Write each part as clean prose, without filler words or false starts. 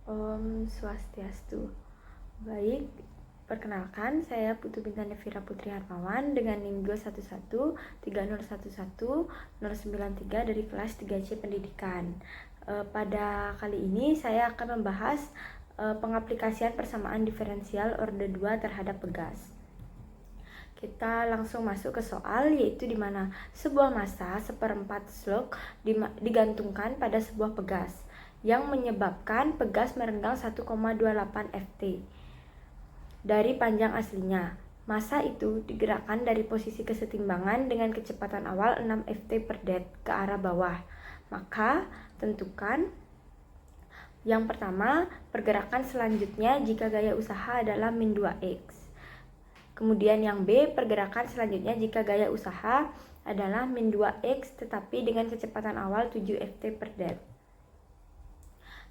Om Swastiastu. Baik, perkenalkan saya Putu Bintang Devira Putri Harmawan dengan NIM 21130110993 dari kelas 3C Pendidikan. Pada kali ini saya akan membahas pengaplikasian persamaan diferensial orde 2 terhadap pegas. Kita langsung masuk ke soal, yaitu di mana sebuah massa seperempat slug digantungkan pada sebuah pegas yang menyebabkan pegas merenggang 1,28 Ft dari panjang aslinya. Massa itu digerakkan dari posisi kesetimbangan dengan kecepatan awal 6 Ft per det ke arah bawah. Maka tentukan yang pertama, pergerakan selanjutnya jika gaya usaha adalah min 2x. Kemudian yang B, pergerakan selanjutnya jika gaya usaha adalah min 2x tetapi dengan kecepatan awal 7 Ft per det.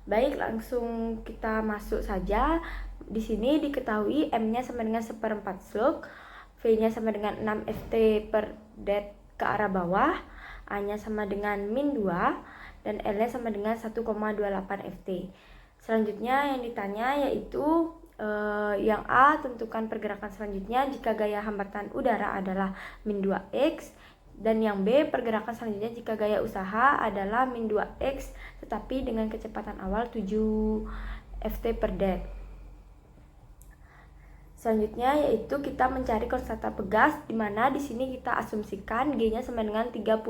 Baik, langsung kita masuk saja. Di sini diketahui M-nya sama dengan seperempat slug, V-nya sama dengan 6 Ft per det ke arah bawah, A-nya sama dengan min 2, dan L-nya sama dengan 1,28 Ft. Selanjutnya yang ditanya yaitu yang A, tentukan pergerakan selanjutnya jika gaya hambatan udara adalah min 2x. Dan yang B, pergerakan selanjutnya jika gaya usaha adalah min 2x tetapi dengan kecepatan awal 7 Ft per det. Selanjutnya yaitu kita mencari konstanta pegas, di mana di sini kita asumsikan G-nya sama dengan 32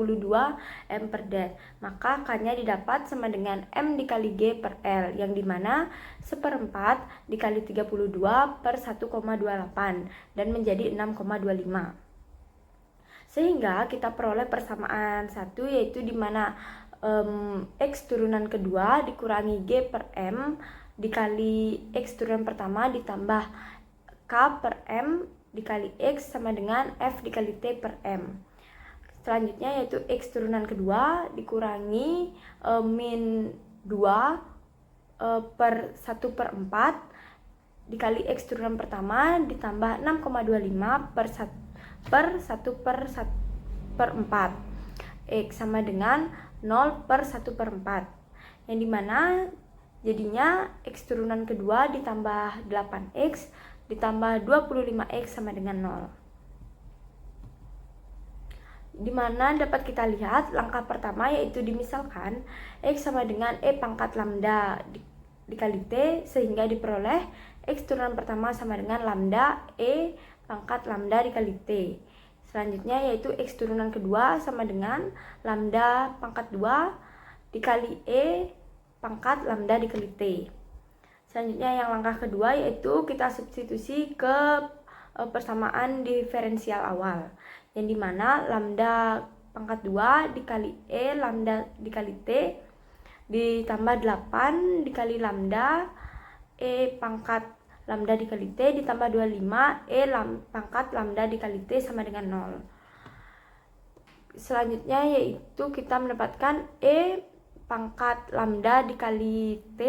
M per det. Maka K-nya didapat sama dengan M dikali G per L, yang dimana seperempat dikali 32 per 1,28 dan menjadi 6,25. Sehingga kita peroleh persamaan satu, yaitu di mana X turunan kedua dikurangi G per M dikali X turunan pertama ditambah K per M dikali X sama dengan F dikali T per M. Selanjutnya yaitu X turunan kedua dikurangi min 2 per 1 per 4 dikali X turunan pertama ditambah 6,25 per 1 per 4. X sama dengan 0 per 1 per 4. Yang dimana jadinya X turunan kedua ditambah 8X ditambah 25X sama dengan 0. Dimana dapat kita lihat langkah pertama yaitu dimisalkan X sama dengan E pangkat lambda dikali T, sehingga diperoleh X turunan pertama sama dengan lambda E pangkat lambda dikali T. Selanjutnya yaitu X turunan kedua sama dengan lambda pangkat 2 dikali E pangkat lambda dikali T. Selanjutnya yang langkah kedua yaitu kita substitusi ke persamaan diferensial awal, yang dimana lambda pangkat 2 dikali E lambda dikali T ditambah 8 dikali lambda E pangkat lambda dikali T ditambah 25 E pangkat lambda dikali T sama dengan 0. Selanjutnya yaitu kita mendapatkan E pangkat lambda dikali T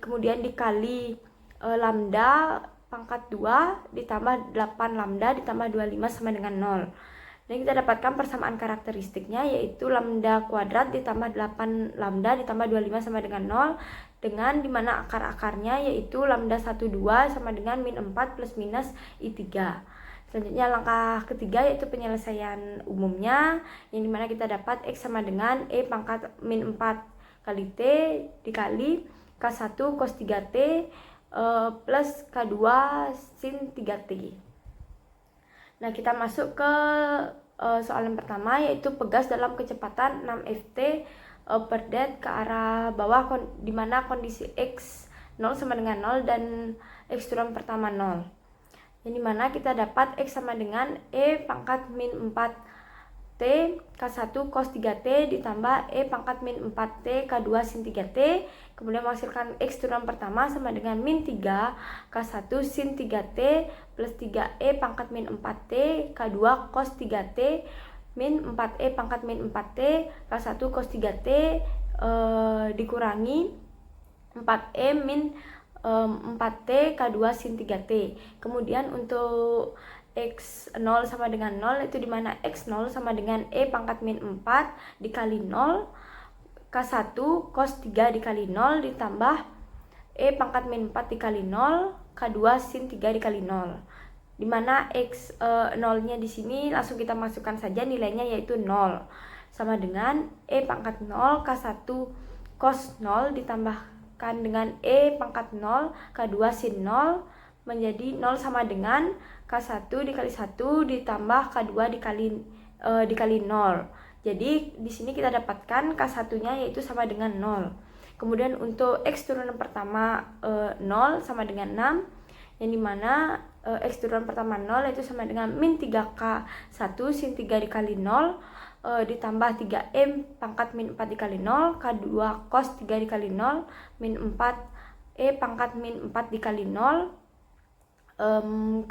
kemudian dikali lambda pangkat 2 ditambah 8 lambda ditambah 25 sama dengan 0. Dan kita dapatkan persamaan karakteristiknya yaitu lambda kuadrat ditambah 8 lambda ditambah 25 sama dengan 0, dengan dimana akar-akarnya yaitu lambda 12 sama dengan min 4 plus minus I3. Selanjutnya langkah ketiga yaitu penyelesaian umumnya, yang dimana kita dapat X sama dengan E pangkat min 4 kali T dikali K1 cos 3T plus K2 sin 3T. Nah, kita masuk ke soal yang pertama yaitu pegas dalam kecepatan 6 Ft per det ke arah bawah, di mana kondisi X 0 sama dengan 0 dan X turunan pertama 0. Yang dimana kita dapat X sama dengan E pangkat min 4T K1 cos 3T ditambah E pangkat min 4T K2 sin 3T, kemudian menghasilkan X turunan pertama sama dengan min 3 K1 sin 3T plus 3E pangkat min 4T K2 cos 3T min 4E pangkat min 4T K1 cos 3T dikurangi 4E min 4T K2 sin 3T. Kemudian untuk X0 sama dengan 0 itu dimana X0 sama dengan E pangkat min 4 dikali 0 K K1 cos 3 dikali 0 ditambah E pangkat min 4 dikali 0 K2 sin 3 dikali 0. Dimana X 0-nya di sini langsung kita masukkan saja nilainya yaitu 0. Sama dengan E pangkat 0 K1 cos 0 ditambahkan dengan E pangkat 0 K2 sin 0 menjadi 0 sama dengan K1 dikali 1 ditambah K2 dikali 0. Jadi di sini kita dapatkan K1-nya yaitu sama dengan 0. Kemudian untuk X turunan pertama 0 sama dengan 6, yang dimana X turunan pertama 0 itu sama dengan min 3K1 sin 3 dikali 0 ditambah 3M pangkat min 4 dikali 0 K2 cos 3 dikali 0 min 4 E pangkat min 4 dikali 0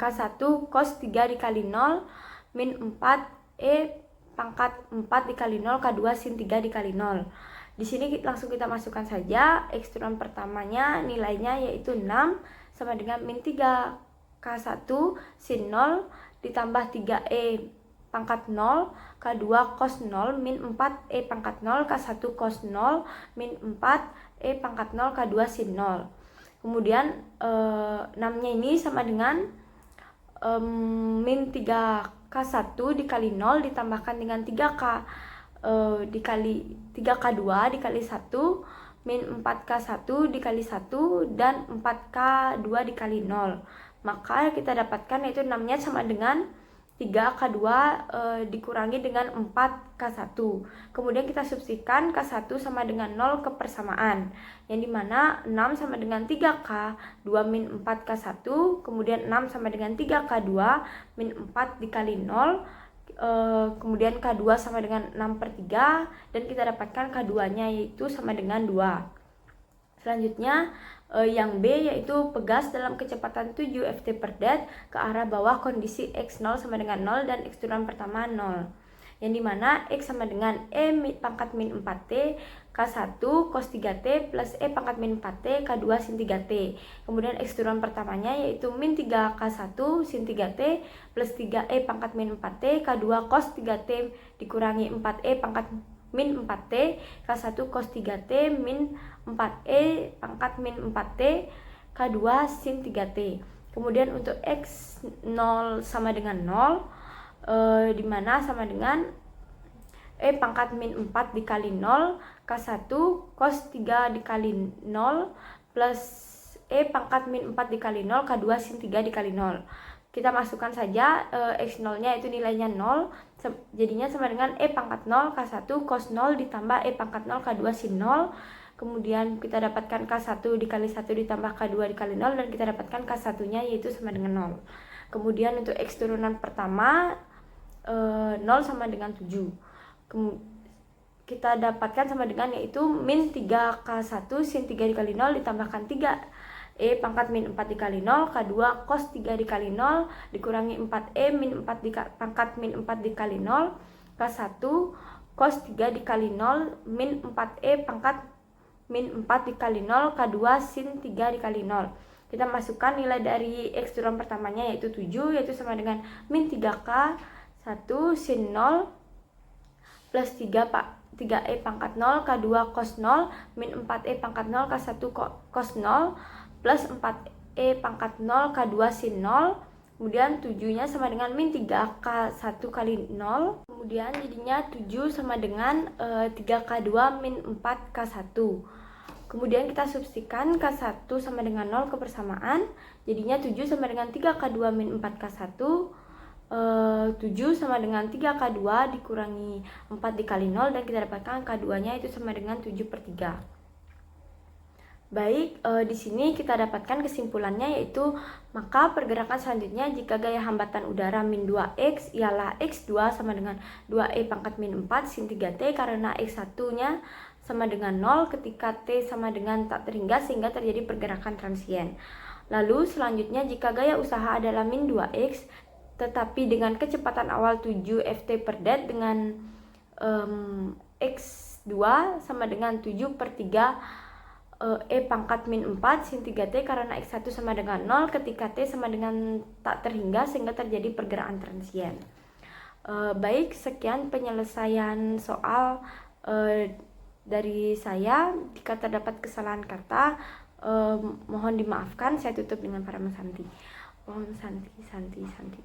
K1 cos 3 dikali 0 min 4 E pangkat 4 dikali 0 K2 sin 3 dikali 0. Di sini langsung kita masukkan saja X turunan pertamanya nilainya yaitu 6 sama dengan min 3 K1 sin 0 ditambah 3E pangkat 0 K2 cos 0 min 4 E pangkat 0 K1 cos 0 min 4 E pangkat 0 K2 sin 0. Kemudian 6-nya ini sama dengan min 3K1 dikali 0 ditambahkan dengan 3K dikali 3K2 dikali 1 min 4K1 dikali 1 dan 4K2 dikali 0. Maka kita dapatkan yaitu 6-nya sama dengan 3K2 dikurangi dengan 4K1. Kemudian kita substitusikan K1 sama dengan 0 ke persamaan, yang dimana 6 sama dengan 3K 2 min 4K1, kemudian 6 sama dengan 3K2 min 4 dikali 0, kemudian K2 sama dengan 6/3 dan kita dapatkan K2-nya yaitu sama dengan 2. Selanjutnya yang B yaitu pegas dalam kecepatan 7 ft/det ke arah bawah kondisi X0 sama dengan 0 dan X turunan pertama 0, yang dimana X sama dengan E pangkat min 4T K1 cos 3T plus E pangkat min 4T K2 sin 3T. Kemudian X turunan pertamanya yaitu min 3K1 sin 3T plus 3E pangkat min 4T K2 cos 3T dikurangi 4E pangkat min 4T K1 cos 3T min 4E pangkat min 4T K2 sin 3T. Kemudian untuk X0 sama dengan 0 dimana sama dengan E pangkat min 4 dikali 0 K1 cos 3 dikali 0 plus E pangkat min 4 dikali 0 K2 sin 3 dikali 0. Kita masukkan saja X0 nya itu nilainya 0, jadinya sama dengan E pangkat 0 K1 cos 0 ditambah E pangkat 0 K2 sin 0. Kemudian kita dapatkan K1 dikali 1 ditambah K2 dikali 0 dan kita dapatkan K1 nya yaitu sama dengan 0. Kemudian untuk X turunan pertama 0 sama dengan 7, kita dapatkan sama dengan yaitu min 3K1 sin 3 dikali 0 ditambahkan 3E pangkat min 4 dikali 0 K2 cos 3 dikali 0 dikurangi 4E min 4 pangkat min 4 dikali 0 K1 cos 3 dikali 0 min 4E pangkat min 4 dikali 0 K2 sin 3 dikali 0. Kita masukkan nilai dari X turunan pertamanya yaitu 7, yaitu sama dengan min 3K1 sin 0 plus 3E pangkat 0 K2 cos 0 min 4E pangkat 0 K1 cos 0 plus 4E pangkat 0 K2 sin 0. Kemudian 7 nya sama dengan min 3K1 kali 0. Kemudian jadinya 7 sama dengan 3K2 min 4K1. Kemudian kita substitusikan K1 sama dengan 0 ke persamaan, jadinya 7 sama dengan 3K2 min 4K1. 7 sama dengan 3K2 dikurangi 4 dikali 0 dan kita dapatkan K2 nya itu sama dengan 7/3. Baik, di sini kita dapatkan kesimpulannya yaitu maka pergerakan selanjutnya jika gaya hambatan udara min 2x ialah x2 sama dengan 2e pangkat min 4 sin 3t karena x1 nya sama dengan 0 ketika t sama dengan tak terhingga sehingga terjadi pergerakan transien. Lalu selanjutnya jika gaya usaha adalah min 2x tetapi dengan kecepatan awal 7 ft/det dengan x2 sama dengan 7/3 E pangkat min 4 sin 3t karena x1 sama dengan 0 ketika t sama dengan tak terhingga sehingga terjadi pergerakan transien. Baik, sekian penyelesaian soal dari saya. Jika terdapat kesalahan kata, mohon dimaafkan. Saya tutup dengan para Santi. Om Santi, Santi, Santi.